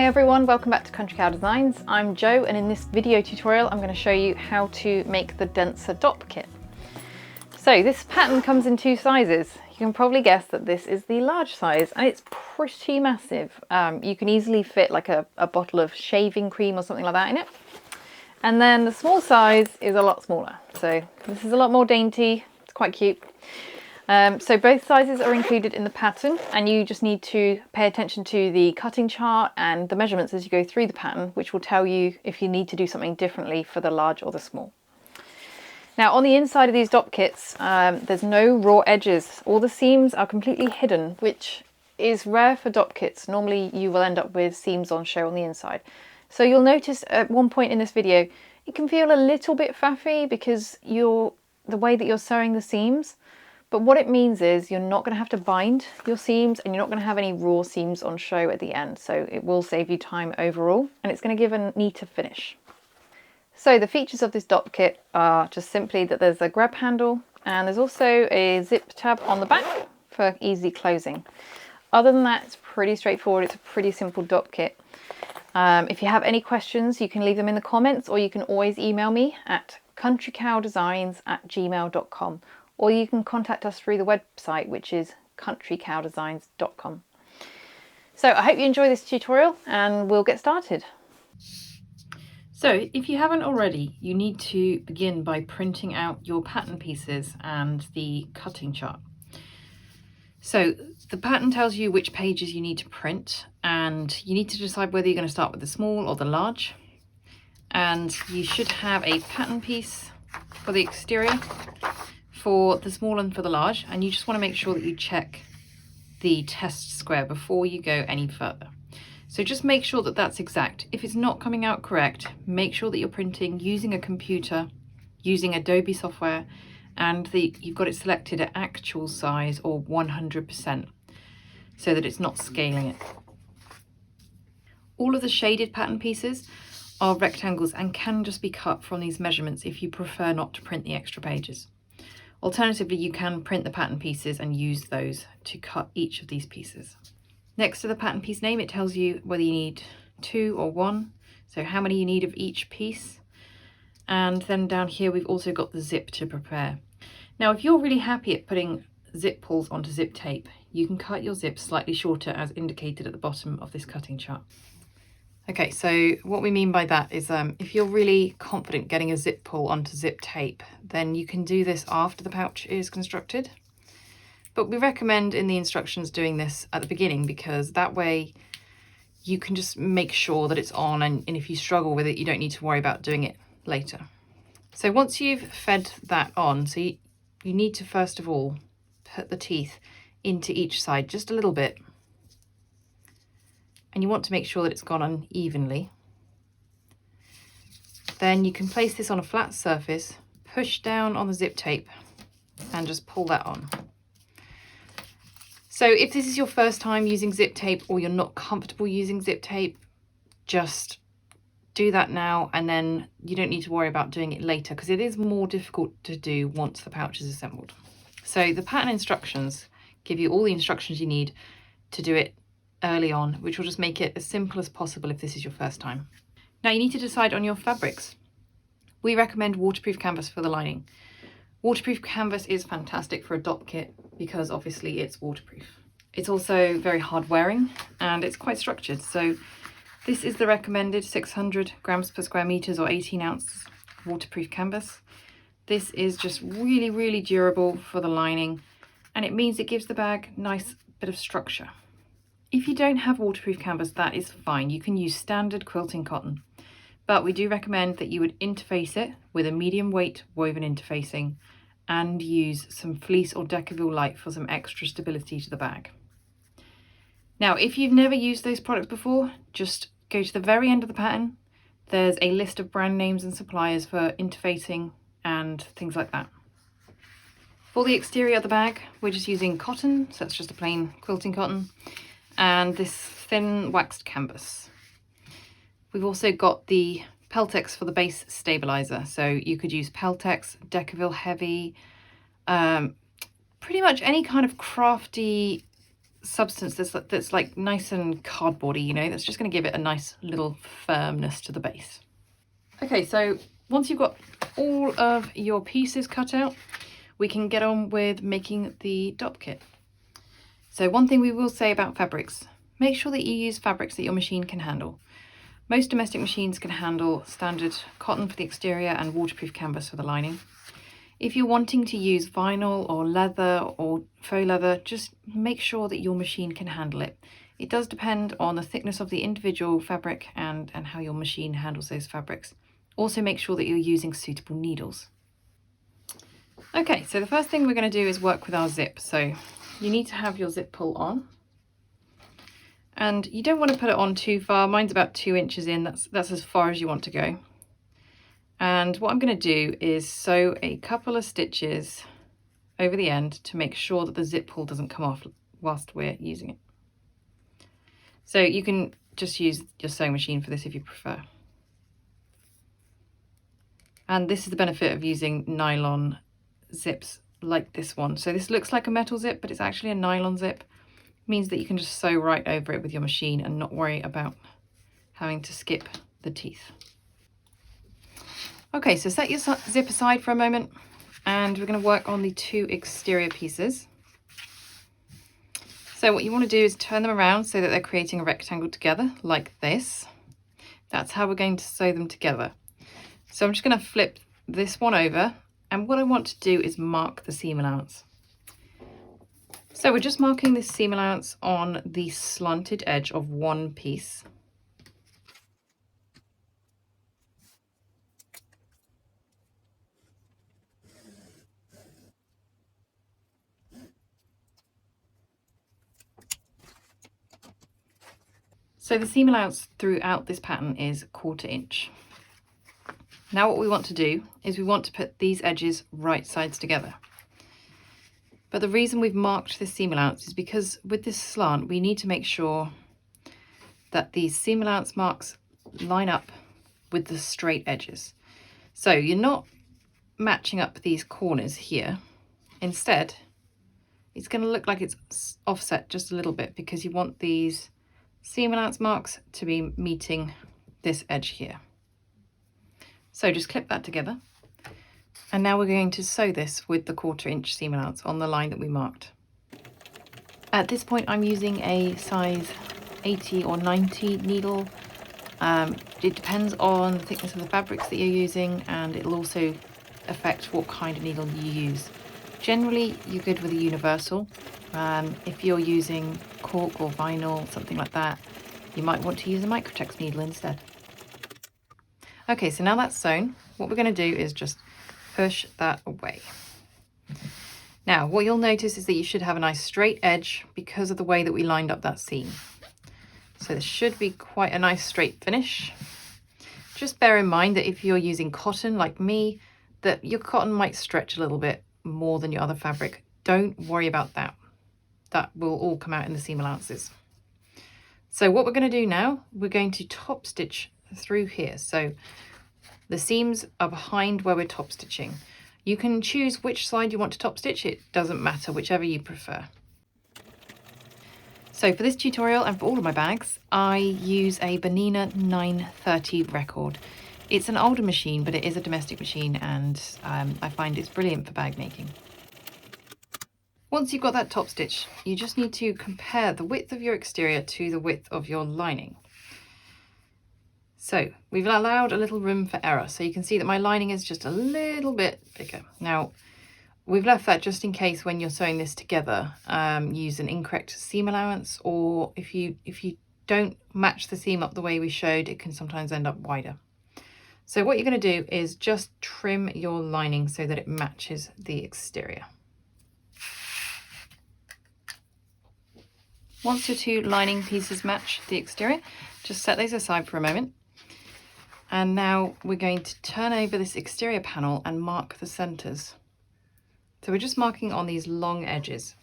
Hi everyone, welcome back to Country Cow Designs. I'm Jo, and in this video tutorial I'm going to show you how to make the Densa Dopp Kit. So this pattern comes in two sizes. You can probably guess that this is the large size and it's pretty massive. You can easily fit like a bottle of shaving cream or something like that in it. And then the small size is a lot smaller. So this is a lot more dainty, it's quite cute. So both sizes are included in the pattern, and you just need to pay attention to the cutting chart and the measurements as you go through the pattern, which will tell you if you need to do something differently for the large or the small. Now on the inside of these Dopp kits, there's no raw edges. All the seams are completely hidden, which is rare for Dopp kits. Normally you will end up with seams on show on the inside. So you'll notice at one point in this video, it can feel a little bit faffy because the way that you're sewing the seams. But what it means is you're not going to have to bind your seams and you're not going to have any raw seams on show at the end. So it will save you time overall and it's going to give a neater finish. So the features of this Dopp kit are just simply that there's a grab handle and there's also a zip tab on the back for easy closing. Other than that, it's pretty straightforward. It's a pretty simple Dopp kit. If you have any questions, you can leave them in the comments, or you can always email me at countrycowdesigns@gmail.com. or you can contact us through the website, which is countrycowdesigns.com. So I hope you enjoy this tutorial and we'll get started. So if you haven't already, you need to begin by printing out your pattern pieces and the cutting chart. So the pattern tells you which pages you need to print, and you need to decide whether you're going to start with the small or the large. And you should have a pattern piece for the exterior, for the small and for the large, and you just want to make sure that you check the test square before you go any further. So just make sure that that's exact. If it's not coming out correct, make sure that you're printing using a computer, using Adobe software, and you've got it selected at actual size or 100%, so that it's not scaling it. All of the shaded pattern pieces are rectangles and can just be cut from these measurements if you prefer not to print the extra pages. Alternatively, you can print the pattern pieces and use those to cut each of these pieces. Next to the pattern piece name, it tells you whether you need 2 or 1, so how many you need of each piece. And then down here, we've also got the zip to prepare. Now, if you're really happy at putting zip pulls onto zip tape, you can cut your zip slightly shorter as indicated at the bottom of this cutting chart. Okay, so what we mean by that is if you're really confident getting a zip pull onto zip tape, then you can do this after the pouch is constructed. But we recommend in the instructions doing this at the beginning, because that way you can just make sure that it's on, and if you struggle with it, you don't need to worry about doing it later. So once you've fed that on, so you need to first of all put the teeth into each side just a little bit. And you want to make sure that it's gone on evenly. Then you can place this on a flat surface, push down on the zip tape and just pull that on. So if this is your first time using zip tape, or you're not comfortable using zip tape, just do that now, and then you don't need to worry about doing it later, because it is more difficult to do once the pouch is assembled. So the pattern instructions give you all the instructions you need to do it early on, which will just make it as simple as possible if this is your first time. Now you need to decide on your fabrics. We recommend waterproof canvas for the lining. Waterproof canvas is fantastic for a Dopp kit because obviously it's waterproof. It's also very hard wearing and it's quite structured. So this is the recommended 600 grams per square meters or 18 ounces waterproof canvas. This is just really, really durable for the lining, and it means it gives the bag a nice bit of structure. If you don't have waterproof canvas, that is fine. You can use standard quilting cotton, but we do recommend that you would interface it with a medium weight woven interfacing and use some fleece or Decaville light for some extra stability to the bag. Now, if you've never used those products before, just go to the very end of the pattern. There's a list of brand names and suppliers for interfacing and things like that. For the exterior of the bag, we're just using cotton, so that's just a plain quilting cotton, and this thin waxed canvas. We've also got the Peltex for the base stabilizer, so you could use Peltex, Decaville Heavy, pretty much any kind of crafty substance that's like nice and cardboardy, you know, that's just going to give it a nice little firmness to the base. Okay, so once you've got all of your pieces cut out, we can get on with making the Dopp kit. So one thing we will say about fabrics, make sure that you use fabrics that your machine can handle. Most domestic machines can handle standard cotton for the exterior and waterproof canvas for the lining. If you're wanting to use vinyl or leather or faux leather, just make sure that your machine can handle it. It does depend on the thickness of the individual fabric and how your machine handles those fabrics. Also make sure that you're using suitable needles. Okay, so the first thing we're going to do is work with our zip. So you need to have your zip pull on. And you don't want to put it on too far. Mine's about 2 inches in. That's as far as you want to go. And what I'm going to do is sew a couple of stitches over the end to make sure that the zip pull doesn't come off whilst we're using it. So you can just use your sewing machine for this if you prefer. And this is the benefit of using nylon zips like this one. So this looks like a metal zip, but it's actually a nylon zip. It means that you can just sew right over it with your machine and not worry about having to skip the teeth. Okay, so set your zip aside for a moment and we're going to work on the 2 exterior pieces. So what you want to do is turn them around so that they're creating a rectangle together like this. That's how we're going to sew them together. So I'm just going to flip this one over, and what I want to do is mark the seam allowance. So we're just marking this seam allowance on the slanted edge of one piece. So the seam allowance throughout this pattern is 1/4 inch. Now what we want to do is we want to put these edges right sides together. But the reason we've marked this seam allowance is because with this slant, we need to make sure that these seam allowance marks line up with the straight edges. So you're not matching up these corners here. Instead, it's going to look like it's offset just a little bit because you want these seam allowance marks to be meeting this edge here. So just clip that together. And now we're going to sew this with the 1/4 inch seam allowance on the line that we marked. At this point, I'm using a size 80 or 90 needle. It depends on the thickness of the fabrics that you're using, and it'll also affect what kind of needle you use. Generally, you're good with a universal. If you're using cork or vinyl, something like that, you might want to use a Microtex needle instead. Okay, so now that's sewn, what we're going to do is just push that away. Now, what you'll notice is that you should have a nice straight edge because of the way that we lined up that seam. So this should be quite a nice straight finish. Just bear in mind that if you're using cotton like me, that your cotton might stretch a little bit more than your other fabric. Don't worry about that. That will all come out in the seam allowances. So what we're going to do now, we're going to top stitch through here. So the seams are behind where we're top stitching. You can choose which side you want to top stitch. It doesn't matter, whichever you prefer. So for this tutorial and for all of my bags, I use a Bernina 930 record. It's an older machine, but it is a domestic machine, and I find it's brilliant for bag making. Once you've got that top stitch, you just need to compare the width of your exterior to the width of your lining. So we've allowed a little room for error. So you can see that my lining is just a little bit bigger. Now, we've left that just in case when you're sewing this together, use an incorrect seam allowance, or if you don't match the seam up the way we showed, it can sometimes end up wider. So what you're going to do is just trim your lining so that it matches the exterior. Once your 2 lining pieces match the exterior, just set those aside for a moment. And now we're going to turn over this exterior panel and mark the centers. So we're just marking on these long edges.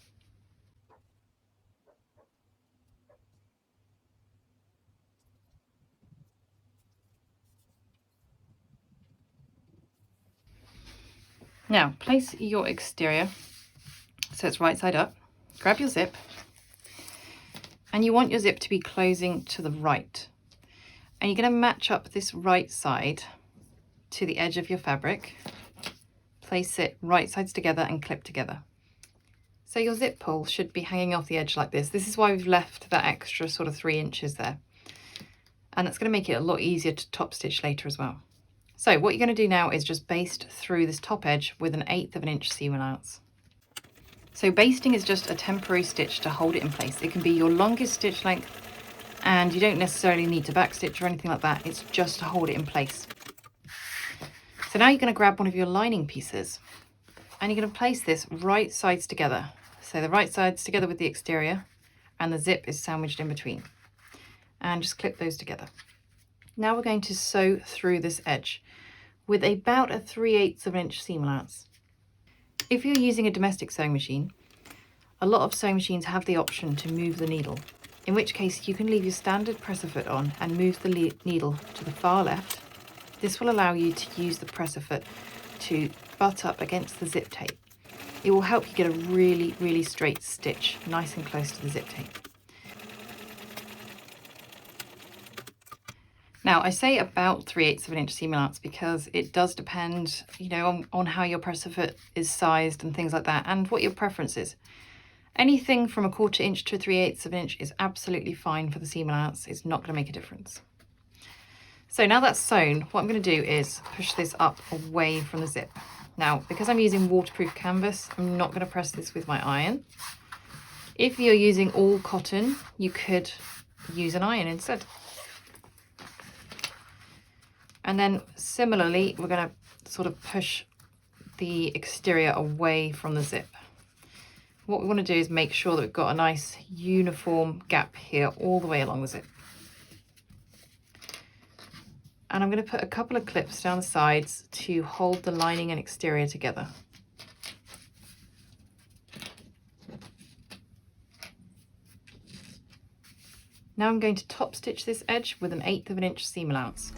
Now place your exterior so it's right side up, grab your zip, And you want your zip to be closing to the right. And you're going to match up this right side to the edge of your fabric. Place it right sides together and clip together. So your zip pull should be hanging off the edge like this. This is why we've left that extra sort of 3 inches there. And that's going to make it a lot easier to top stitch later as well. So what you're going to do now is just baste through this top edge with 1/8 of an inch seam allowance. So basting is just a temporary stitch to hold it in place. It can be your longest stitch length, and you don't necessarily need to backstitch or anything like that. It's just to hold it in place. So now you're going to grab one of your lining pieces and you're going to place this right sides together. So the right sides together with the exterior, and the zip is sandwiched in between. And just clip those together. Now we're going to sew through this edge with about a 3/8 of an inch seam allowance. If you're using a domestic sewing machine, a lot of sewing machines have the option to move the needle, in which case you can leave your standard presser foot on and move the needle to the far left. This will allow you to use the presser foot to butt up against the zip tape. It will help you get a really, really straight stitch, nice and close to the zip tape. Now I say about 3/8 of an inch seam allowance because it does depend, you know, on how your presser foot is sized and things like that, and what your preference is. Anything from 1/4 inch to 3/8 of an inch is absolutely fine for the seam allowance. It's not going to make a difference. So now that's sewn, what I'm going to do is push this up away from the zip. Now, because I'm using waterproof canvas, I'm not going to press this with my iron. If you're using all cotton, you could use an iron instead. And then similarly, we're going to sort of push the exterior away from the zip. What we want to do is make sure that we've got a nice uniform gap here all the way along the zip. And I'm going to put a couple of clips down the sides to hold the lining and exterior together. Now I'm going to top stitch this edge with 1/8 of an inch seam allowance.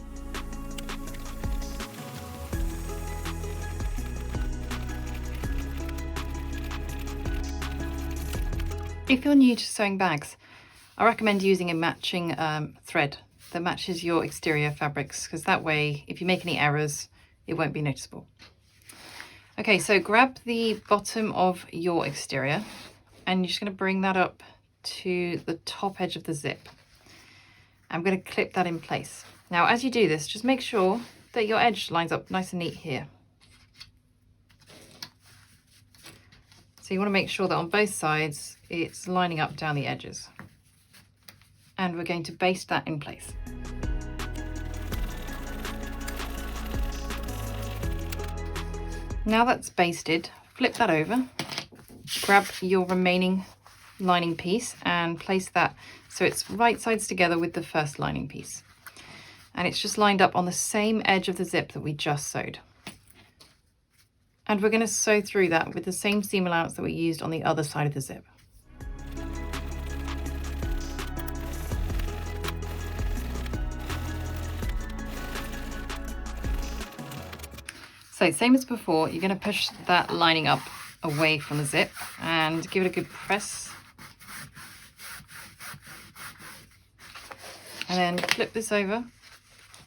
If you're new to sewing bags, I recommend using a matching thread that matches your exterior fabrics, because that way, if you make any errors, it won't be noticeable. Okay, so grab the bottom of your exterior and you're just going to bring that up to the top edge of the zip. I'm going to clip that in place. Now, as you do this, just make sure that your edge lines up nice and neat here. So you want to make sure that on both sides, it's lining up down the edges. And we're going to baste that in place. Now that's basted, flip that over, grab your remaining lining piece and place that so it's right sides together with the first lining piece. And it's just lined up on the same edge of the zip that we just sewed. And we're going to sew through that with the same seam allowance that we used on the other side of the zip. So same as before, you're going to push that lining up away from the zip and give it a good press. And then flip this over.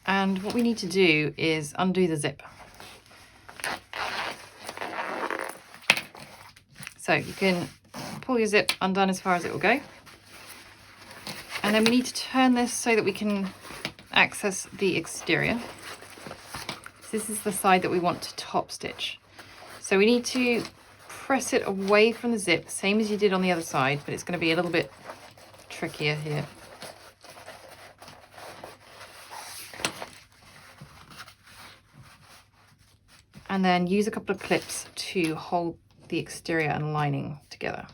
And what we need to do is undo the zip. So you can pull your zip undone as far as it will go. And then we need to turn this so that we can access the exterior. This is the side that we want to top stitch. So we need to press it away from the zip, same as you did on the other side, but it's going to be a little bit trickier here. And then use a couple of clips to hold the exterior and lining together.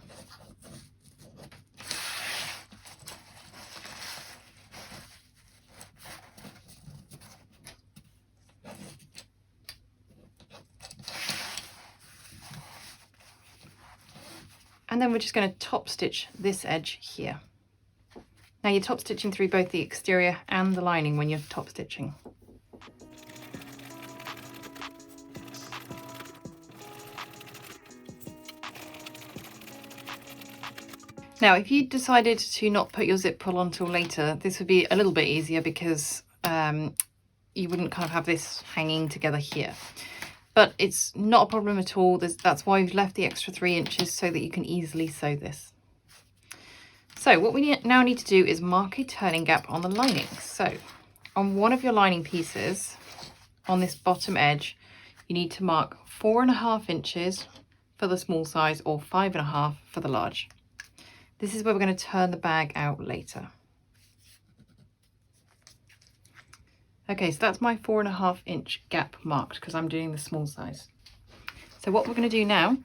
And then we're just going to top stitch this edge here. Now you're top stitching through both the exterior and the lining when you're top stitching. Now, if you decided to not put your zip pull on till later, this would be a little bit easier because you wouldn't kind of have this hanging together here. But it's not a problem at all. That's why we've left the extra 3 inches so that you can easily sew this. So what we now need to do is mark a turning gap on the lining. So on one of your lining pieces, on this bottom edge, you need to mark 4.5 inches for the small size or 5.5 for the large. This is where we're going to turn the bag out later. Okay, so that's my 4.5 inch gap marked because I'm doing the small size. So what we're going to do now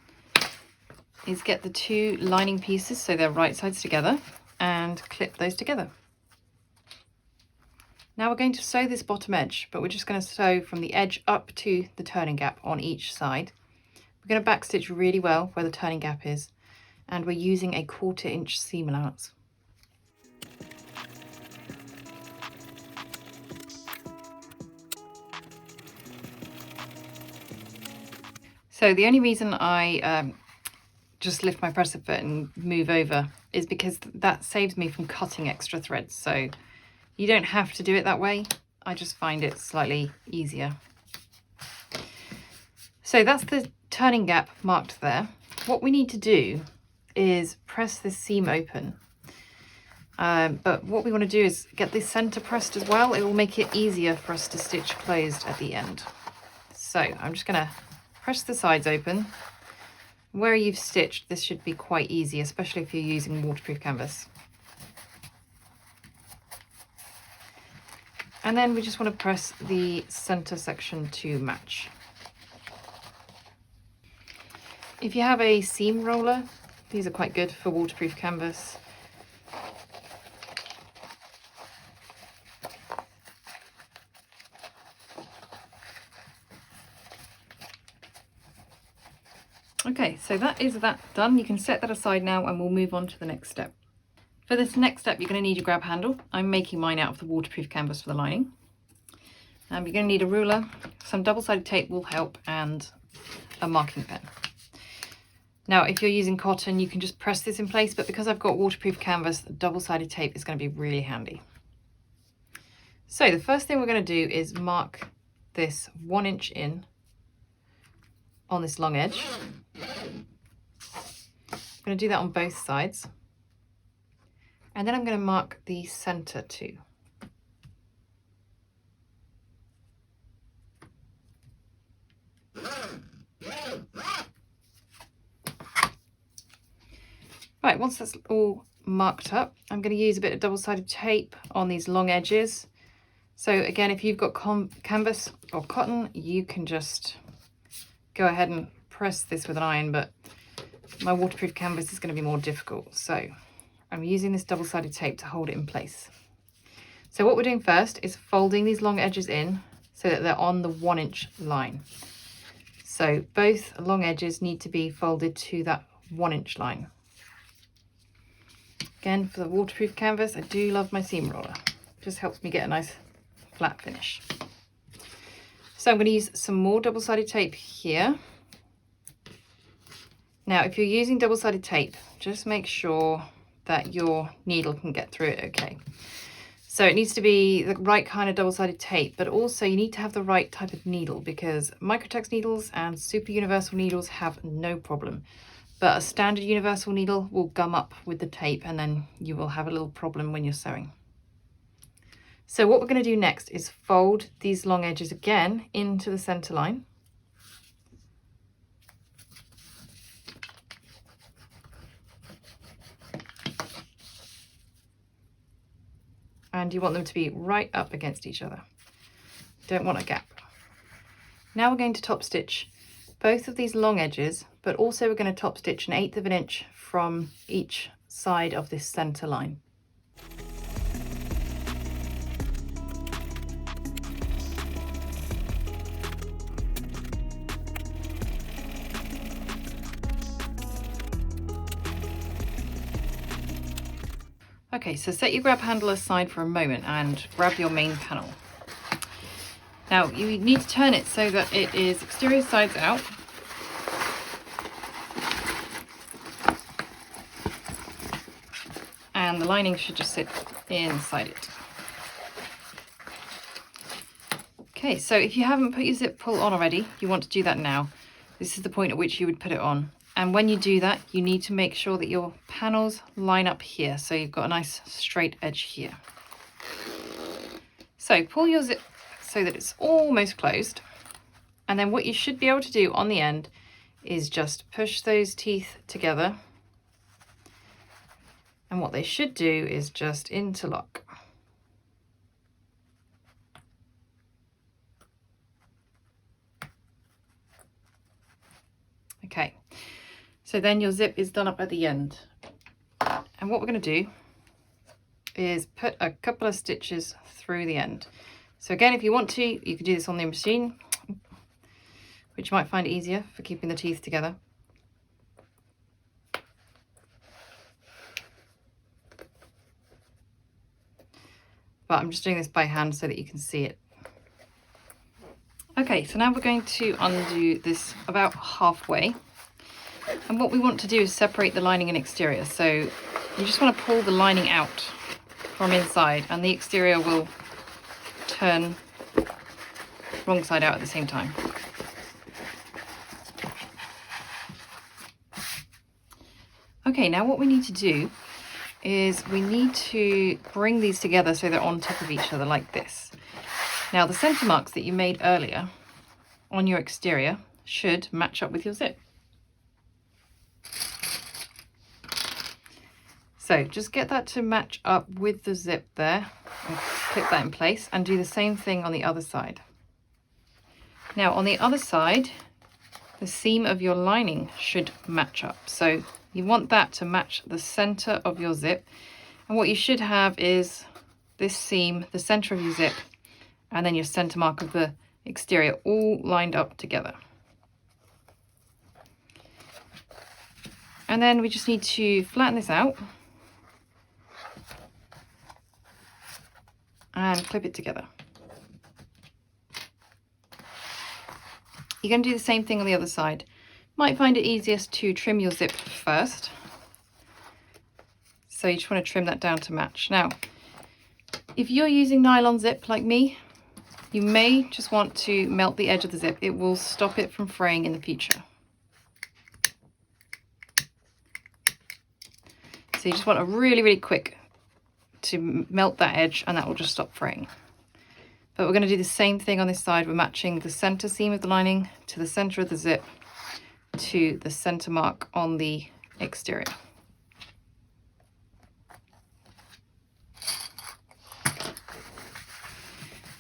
is get the 2 lining pieces so they're right sides together and clip those together. Now we're going to sew this bottom edge, but we're just going to sew from the edge up to the turning gap on each side. We're going to backstitch really well where the turning gap is, and we're using a 1/4 inch seam allowance. So the only reason I just lift my presser foot and move over is because that saves me from cutting extra threads. So you don't have to do it that way. I just find it slightly easier. So that's the turning gap marked there. What we need to do is press this seam open. But what we want to do is get this center pressed as well. It will make it easier for us to stitch closed at the end. So I'm just going to press the sides open. Where you've stitched, this should be quite easy, especially if you're using waterproof canvas. And then we just want to press the center section to match. If you have a seam roller, these are quite good for waterproof canvas. Okay, so that is that done. You can set that aside now and we'll move on to the next step. For this next step, you're going to need your grab handle. I'm making mine out of the waterproof canvas for the lining. You're going to need a ruler, some double-sided tape will help, and a marking pen. Now, if you're using cotton, you can just press this in place, but because I've got waterproof canvas, double-sided tape is going to be really handy. So the first thing we're going to do is mark this 1 inch in on this long edge. I'm going to do that on both sides. And then I'm going to mark the center too. Right, once that's all marked up, I'm going to use a bit of double-sided tape on these long edges. So again, if you've got canvas or cotton, you can just go ahead and press this with an iron, but my waterproof canvas is going to be more difficult. So I'm using this double-sided tape to hold it in place. So what we're doing first is folding these long edges in so that they're on the 1 inch line. So both long edges need to be folded to that 1 inch line. Again, for the waterproof canvas, I do love my seam roller. It just helps me get a nice flat finish. So I'm going to use some more double-sided tape here. Now, if you're using double-sided tape, just make sure that your needle can get through it okay. So it needs to be the right kind of double-sided tape, but also you need to have the right type of needle, because Microtex needles and super universal needles have no problem. But a standard universal needle will gum up with the tape and then you will have a little problem when you're sewing. So what we're going to do next is fold these long edges again into the center line. And you want them to be right up against each other. Don't want a gap. Now we're going to top stitch both of these long edges, but also we're going to top stitch 1/8 of an inch from each side of this center line. Okay, so set your grab handle aside for a moment and grab your main panel. Now you need to turn it so that it is exterior sides out. and the lining should just sit inside it. Okay, so if you haven't put your zip pull on already, you want to do that now. This is the point at which you would put it on. And when you do that, you need to make sure that your panels line up here. So you've got a nice straight edge here. So pull your zip so that it's almost closed. And then what you should be able to do on the end is just push those teeth together. And what they should do is just interlock. Okay, so then your zip is done up at the end. And what we're going to do is put a couple of stitches through the end. So again, if you want to, you can do this on the machine, which you might find easier for keeping the teeth together. But I'm just doing this by hand so that you can see it. Okay, so now we're going to undo this about halfway. And what we want to do is separate the lining and exterior. So you just want to pull the lining out from inside and the exterior will turn wrong side out at the same time. Okay, now what we need to do is we need to bring these together so they're on top of each other like this. Now the center marks that you made earlier on your exterior should match up with your zip. So just get that to match up with the zip there and clip that in place and do the same thing on the other side. Now on the other side, the seam of your lining should match up. So you want that to match the center of your zip. And what you should have is this seam, the center of your zip, and then your center mark of the exterior all lined up together. And then we just need to flatten this out and clip it together. You're going to do the same thing on the other side. Might find it easiest to trim your zip first. So you just want to trim that down to match. Now, if you're using nylon zip like me, you may just want to melt the edge of the zip. It will stop it from fraying in the future. So you just want a really quick to melt that edge and that will just stop fraying. But we're going to do the same thing on this side. We're matching the center seam of the lining to the center of the zip to the center mark on the exterior.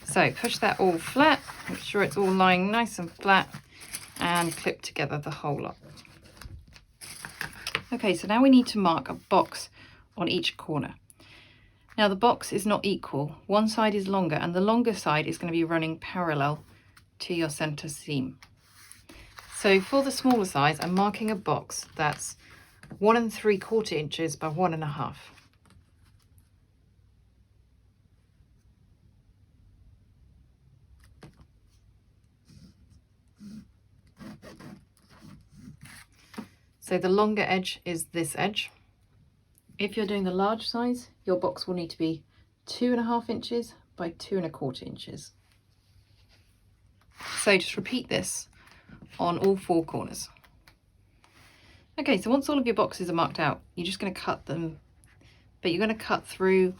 So push that all flat, make sure it's all lying nice and flat and clip together the whole lot. Okay, so now we need to mark a box on each corner. Now the box is not equal. One side is longer and the longer side is going to be running parallel to your center seam. So for the smaller size, I'm marking a box that's 1 3/4 inches by 1.5. So the longer edge is this edge. If you're doing the large size, your box will need to be 2.5 inches by 2.25 inches. So just repeat this on all 4 corners. Okay, so once all of your boxes are marked out, you're just going to cut them, but you're going to cut through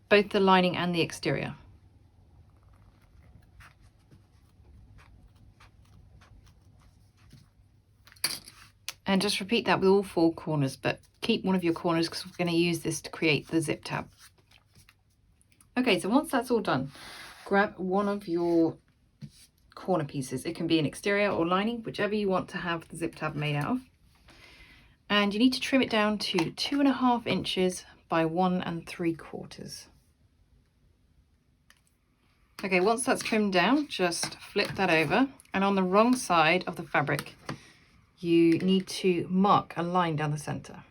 both the lining and the exterior. And just repeat that with all 4 corners, but keep one of your corners because we're going to use this to create the zip tab. Okay, so once that's all done, grab one of your corner pieces. It can be an exterior or lining, whichever you want to have the zip tab made out of. And you need to trim it down to 2.5 inches by 1 3/4. Okay, once that's trimmed down, just flip that over, and on the wrong side of the fabric, you need to mark a line down the center.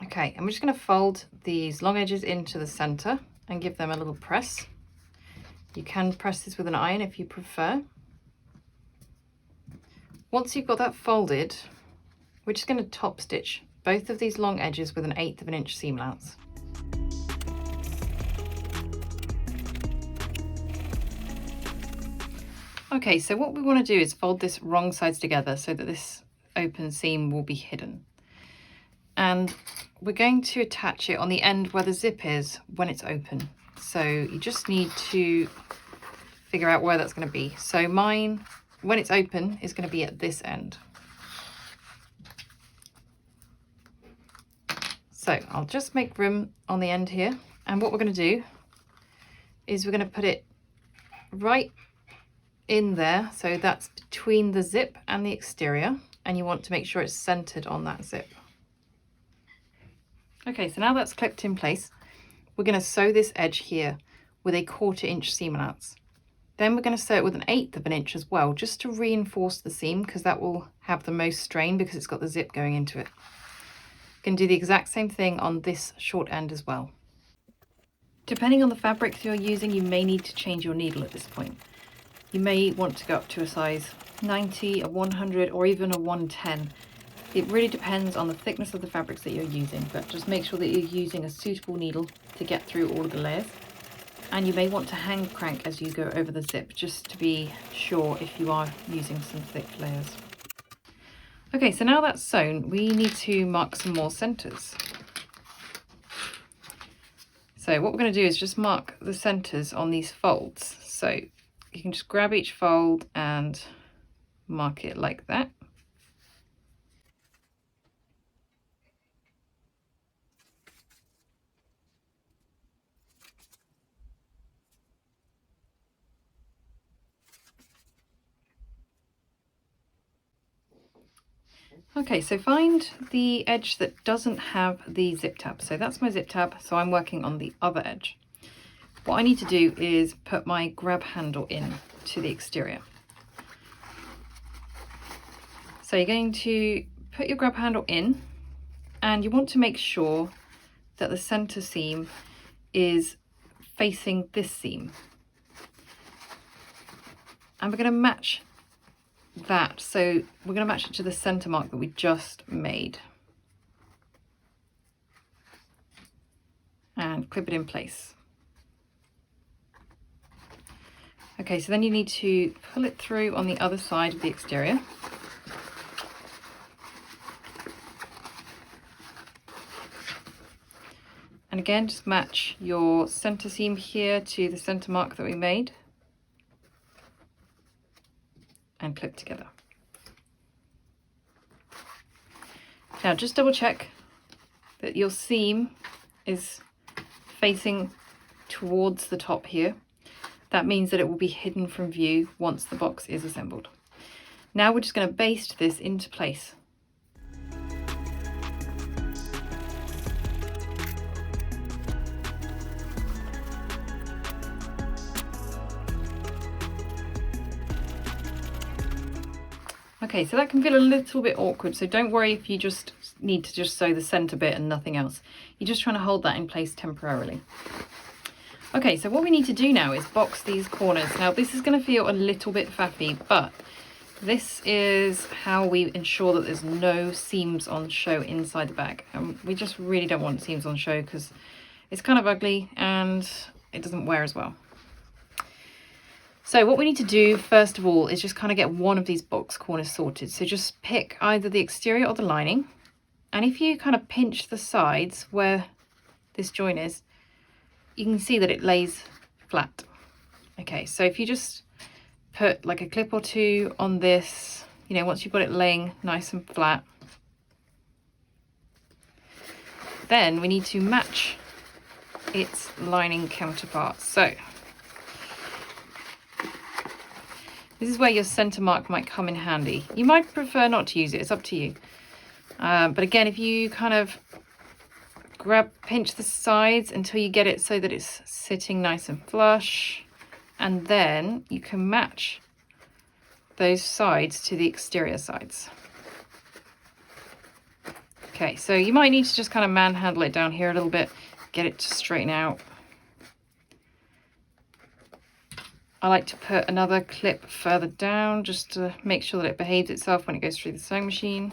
Okay, I'm just going to fold these long edges into the center and give them a little press. You can press this with an iron if you prefer. Once you've got that folded, we're just going to top stitch both of these long edges with 1/8 of an inch seam allowance. Okay, so what we want to do is fold this wrong sides together so that this open seam will be hidden. And we're going to attach it on the end where the zip is when it's open. So you just need to figure out where that's going to be. So mine, when it's open, is going to be at this end. So I'll just make room on the end here. And what we're going to do is we're going to put it right in there. So that's between the zip and the exterior. And you want to make sure it's centered on that zip. Okay, so now that's clipped in place, we're going to sew this edge here with a 1/4 inch seam allowance. Then we're going to sew it with 1/8 of an inch as well, just to reinforce the seam, because that will have the most strain because it's got the zip going into it. You can do the exact same thing on this short end as well. Depending on the fabrics you're using, you may need to change your needle at this point. You may want to go up to a size 90, a 100, or even a 110. It really depends on the thickness of the fabrics that you're using, but just make sure that you're using a suitable needle to get through all of the layers. And you may want to hand crank as you go over the zip, just to be sure if you are using some thick layers. Okay, so now that's sewn, we need to mark some more centers. So what we're going to do is just mark the centers on these folds. So you can just grab each fold and mark it like that. Okay, so find the edge that doesn't have the zip tab. So that's my zip tab, so I'm working on the other edge. What I need to do is put my grab handle in to the exterior. So you're going to put your grab handle in, and you want to make sure that the center seam is facing this seam. And we're going to match that, so we're going to match it to the center mark that we just made and clip it in place. Okay, so then you need to pull it through on the other side of the exterior. And again, just match your center seam here to the center mark that we made and clip together. Now just double check that your seam is facing towards the top here. That means that it will be hidden from view once the box is assembled. Now we're just going to baste this into place. Okay, so that can feel a little bit awkward, so don't worry if you just need to just sew the center bit and nothing else. You're just trying to hold that in place temporarily. Okay, so what we need to do now is box these corners. Now this is going to feel a little bit faffy, but this is how we ensure that there's no seams on show inside the bag. And we just really don't want seams on show because it's kind of ugly and it doesn't wear as well. So what we need to do first of all is just kind of get one of these box corners sorted. So just pick either the exterior or the lining. And if you kind of pinch the sides where this joint is, you can see that it lays flat. Okay, so if you just put like a clip or two on this, you know, once you've got it laying nice and flat, then we need to match its lining counterpart. So this is where your center mark might come in handy. You might prefer not to use it, it's up to you. But again, if you kind of pinch the sides until you get it so that it's sitting nice and flush, and then you can match those sides to the exterior sides. Okay, so you might need to just kind of manhandle it down here a little bit, get it to straighten out. I like to put another clip further down just to make sure that it behaves itself when it goes through the sewing machine.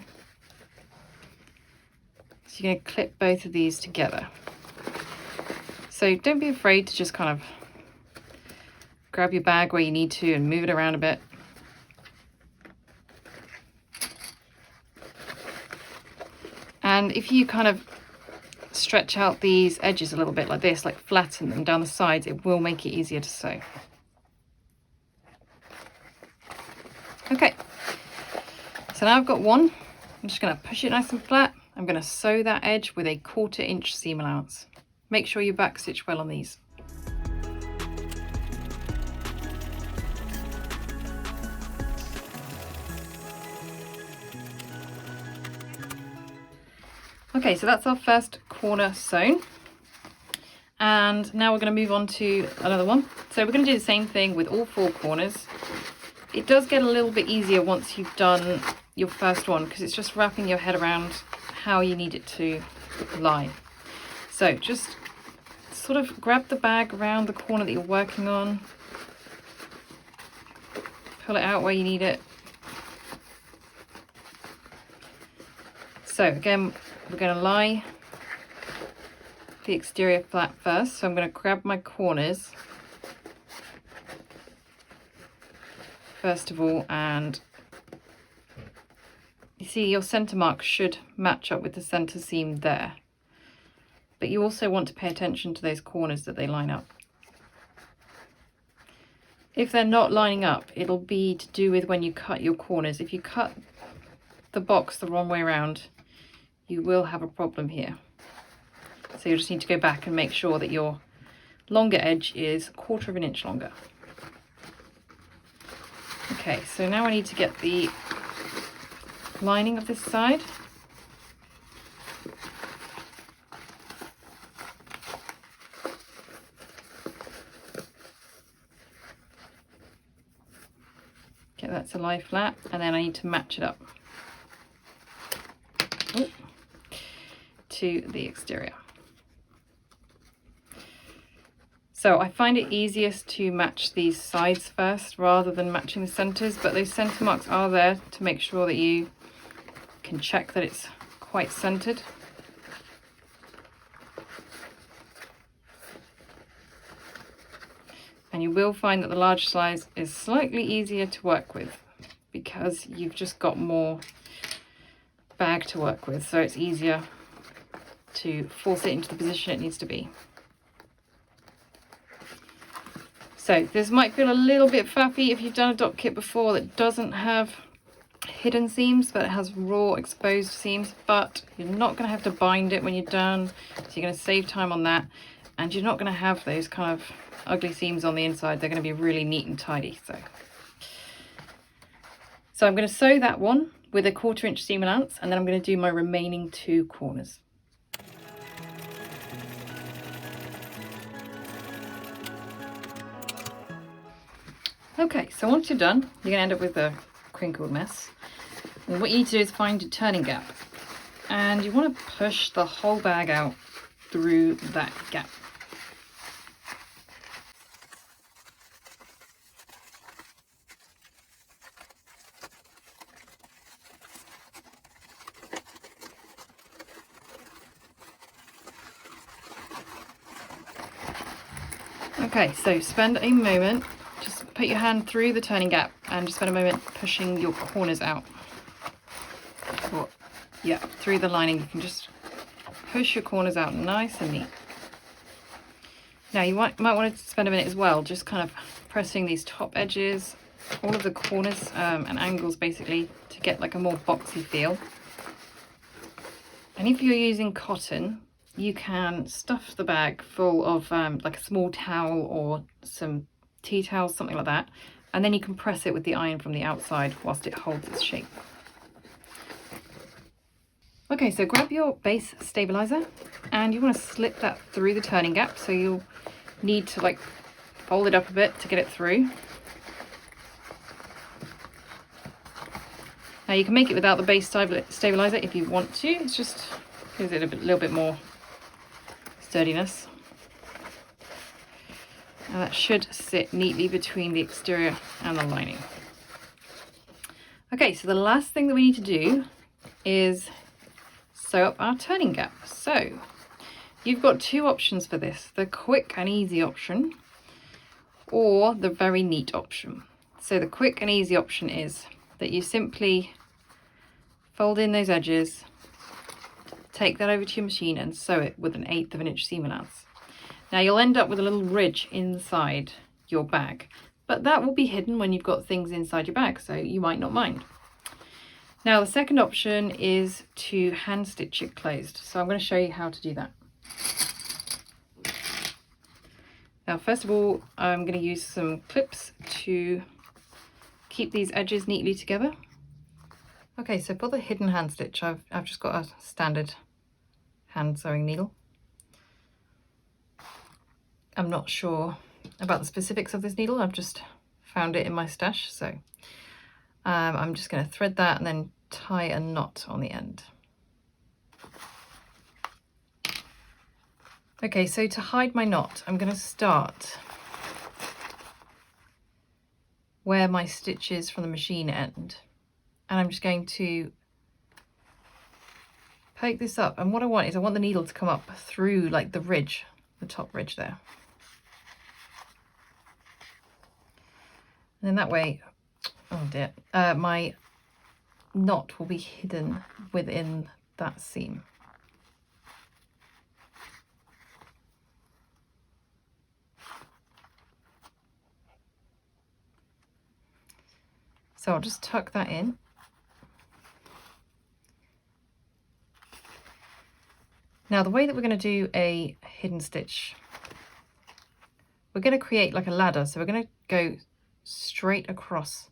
So you're going to clip both of these together. So don't be afraid to just kind of grab your bag where you need to and move it around a bit. And if you kind of stretch out these edges a little bit like this, like flatten them down the sides, it will make it easier to sew. Okay, so now I've got one. I'm just going to push it nice and flat. I'm going to sew that edge with a 1/4 inch seam allowance. Make sure you back stitch well on these. Okay, so that's our first corner sewn. And now we're going to move on to another one. So we're going to do the same thing with all 4 corners. It does get a little bit easier once you've done your first one, because it's just wrapping your head around how you need it to lie. So just sort of grab the bag around the corner that you're working on, pull it out where you need it. So again, we're going to lie the exterior flat first. So I'm going to grab my corners first of all, and you see your center mark should match up with the center seam there, but you also want to pay attention to those corners that they line up. If they're not lining up, it'll be to do with when you cut your corners. If you cut the box the wrong way around, you will have a problem here. So you just need to go back and make sure that your longer edge is 1/4 inch longer. Okay, so now I need to get the lining of this side. Get that to lie flat, and then I need to match it up to the exterior. So I find it easiest to match these sides first rather than matching the centers, but those center marks are there to make sure that you can check that it's quite centered. And you will find that the large size is slightly easier to work with because you've just got more bag to work with, so it's easier to force it into the position it needs to be. So this might feel a little bit faffy if you've done a Dopp kit before that doesn't have hidden seams, but it has raw exposed seams, but you're not going to have to bind it when you're done, so you're going to save time on that, and you're not going to have those kind of ugly seams on the inside. They're going to be really neat and tidy. So I'm going to sew that one with a 1/4 inch seam allowance, and then I'm going to do my remaining 2 corners. Okay, so once you're done, you're going to end up with a crinkled mess. And what you need to do is find your turning gap. And you want to push the whole bag out through that gap. Okay, so spend a moment. Put your hand through the turning gap and just spend a moment pushing your corners out. Or, yeah, through the lining. You can just push your corners out nice and neat. Now you might want to spend a minute as well just kind of pressing these top edges, all of the corners and angles basically, to get like a more boxy feel. And if you're using cotton, you can stuff the bag full of like a small towel or some tea towels, something like that, and then you can press it with the iron from the outside whilst it holds its shape. Okay, so grab your base stabilizer and you want to slip that through the turning gap, so you'll need to like fold it up a bit to get it through. Now you can make it without the base stabilizer if you want to, it's just gives it a little bit more sturdiness. And that should sit neatly between the exterior and the lining. Okay, so the last thing that we need to do is sew up our turning gap. So you've got two options for this, the quick and easy option or the very neat option. So the quick and easy option is that you simply fold in those edges, take that over to your machine and sew it with 1/8 of an inch seam allowance. Now you'll end up with a little ridge inside your bag, but that will be hidden when you've got things inside your bag, so you might not mind. Now the second option is to hand stitch it closed. So I'm going to show you how to do that. Now first of all, I'm going to use some clips to keep these edges neatly together. Okay, so for the hidden hand stitch, I've just got a standard hand sewing needle. I'm not sure about the specifics of this needle, I've just found it in my stash, so I'm just going to thread that and then tie a knot on the end. Okay, so to hide my knot, I'm going to start where my stitch is from the machine end, and I'm just going to poke this up, and what I want is I want the needle to come up through like the ridge, the top ridge there. And then that way, oh dear, my knot will be hidden within that seam. So I'll just tuck that in. Now the way that we're going to do a hidden stitch, we're going to create like a ladder. So we're going to go straight across.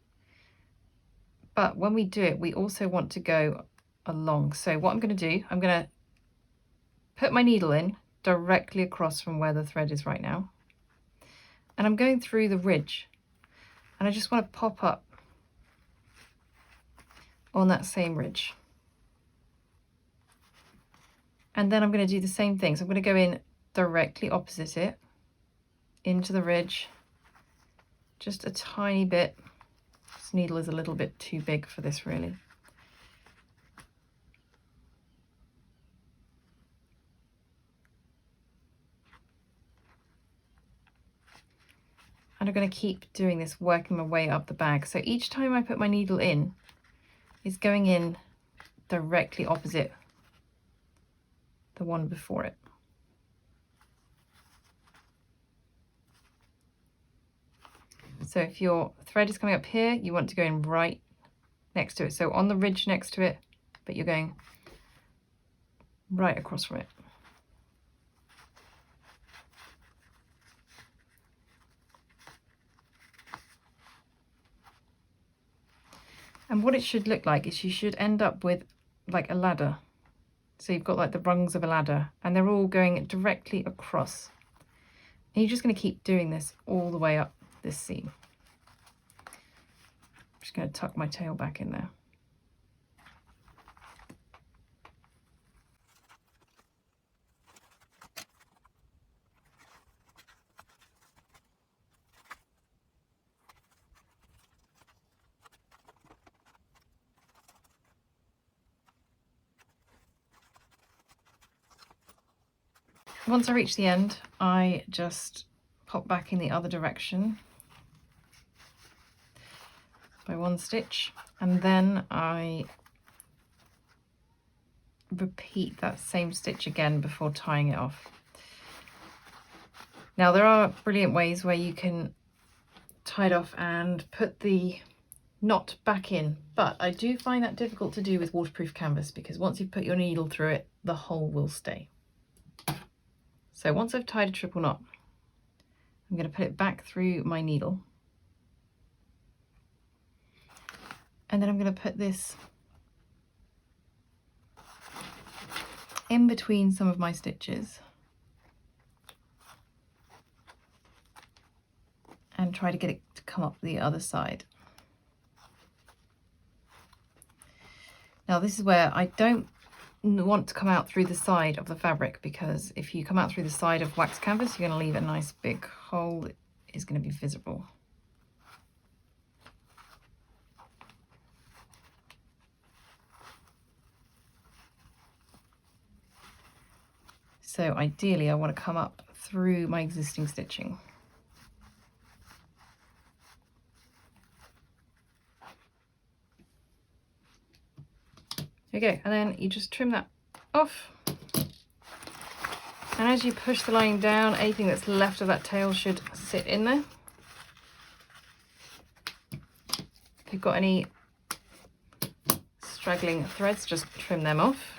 But when we do it, we also want to go along. So what I'm going to do, I'm going to put my needle in directly across from where the thread is right now. And I'm going through the ridge. And I just want to pop up on that same ridge. And then I'm going to do the same thing. So I'm going to go in directly opposite it, into the ridge, just a tiny bit. This needle is a little bit too big for this really. And I'm going to keep doing this, working my way up the bag. So each time I put my needle in, it's going in directly opposite the one before it. So if your thread is coming up here, you want to go in right next to it. So on the ridge next to it, but you're going right across from it. And what it should look like is you should end up with like a ladder. So you've got like the rungs of a ladder and they're all going directly across. And you're just going to keep doing this all the way up this seam. I'm just going to tuck my tail back in there. Once I reach the end, I just pop back in the other direction by one stitch, and then I repeat that same stitch again before tying it off. Now there are brilliant ways where you can tie it off and put the knot back in, but I do find that difficult to do with waterproof canvas because once you've put your needle through it, the hole will stay. So once I've tied a triple knot, I'm going to put it back through my needle. And then I'm going to put this in between some of my stitches and try to get it to come up the other side. Now this is where I don't want to come out through the side of the fabric, because if you come out through the side of wax canvas, you're going to leave a nice big hole is going to be visible. So ideally I want to come up through my existing stitching. There you go, and then you just trim that off. And as you push the lining down, anything that's left of that tail should sit in there. If you've got any straggling threads, just trim them off.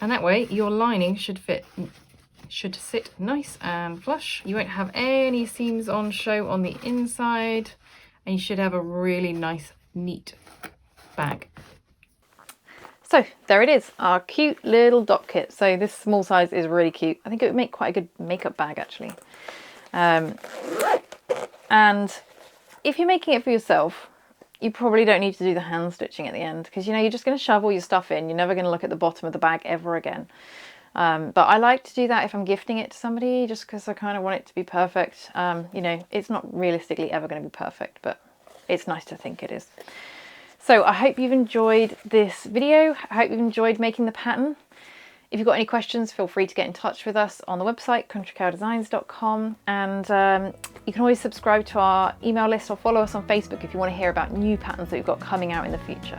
And that way your lining should sit nice and flush. You won't have any seams on show on the inside, and you should have a really nice, neat bag. So there it is, our cute little Dopp kit. So this small size is really cute. I think it would make quite a good makeup bag actually. And if you're making it for yourself, you probably don't need to do the hand stitching at the end, because you know you're just going to shove all your stuff in. You're never going to look at the bottom of the bag ever again. But I like to do that if I'm gifting it to somebody, just because I kind of want it to be perfect. You know, it's not realistically ever going to be perfect, but it's nice to think it is. So I hope you've enjoyed this video. I hope you've enjoyed making the pattern. If you've got any questions, feel free to get in touch with us on the website, countrycowdesigns.com, and you can always subscribe to our email list or follow us on Facebook if you want to hear about new patterns that we've got coming out in the future.